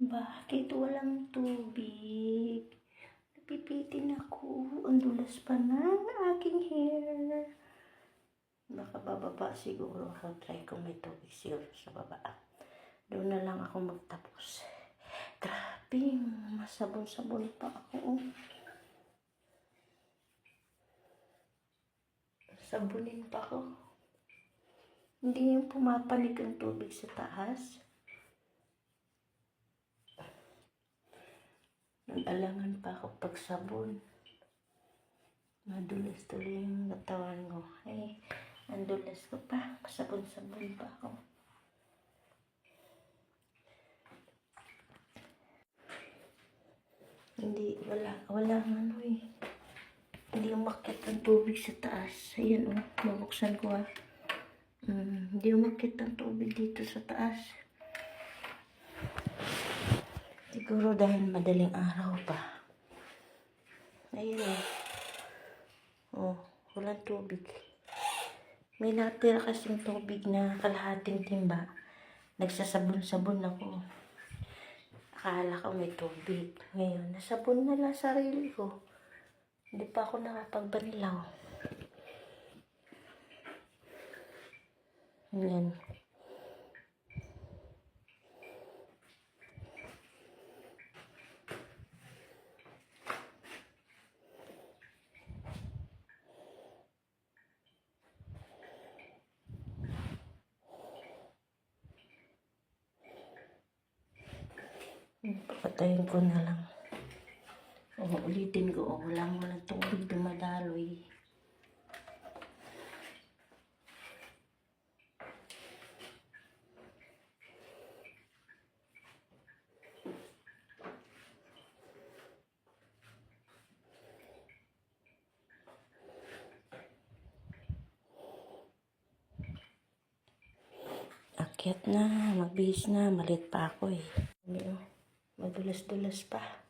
Bakit walang tubig? Napipitin ako. Ang dulas pa ng aking hair. Baka bababa siguro ako. Try kung may tubig siguro sa baba. Doon na lang ako magtapos. Grabe, masabon-sabon pa ako. Sabunin pa ako. Hindi yung pumapanig ang tubig sa taas. Nag-alangan pa ako pagsabon. Madulas tuloy yung katawan ko. Ay, ang dulas ko pa. Pasabon-sabon pa ako. Hindi, wala ano eh. Hindi umakyat ang tubig sa taas. Ayan oh, mabuksan ko ah. Hindi umakyat ang tubig dito sa taas. Siguro dahil madaling araw pa. Ayan oh. Oh, walang tubig. May natira kasing tubig na kalahating timba. Nagsasabon-sabon ako. Akala ko may tubig. Ngayon, nasabon na lang sarili ko. Hindi pa ako nakapagbanlaw. Ayan. Patayin ko na lang. Ulitin ko. Walang tubig dumadaloy. Akyat na, magbihis na, malit pa ako eh. Madulas-dulas pa.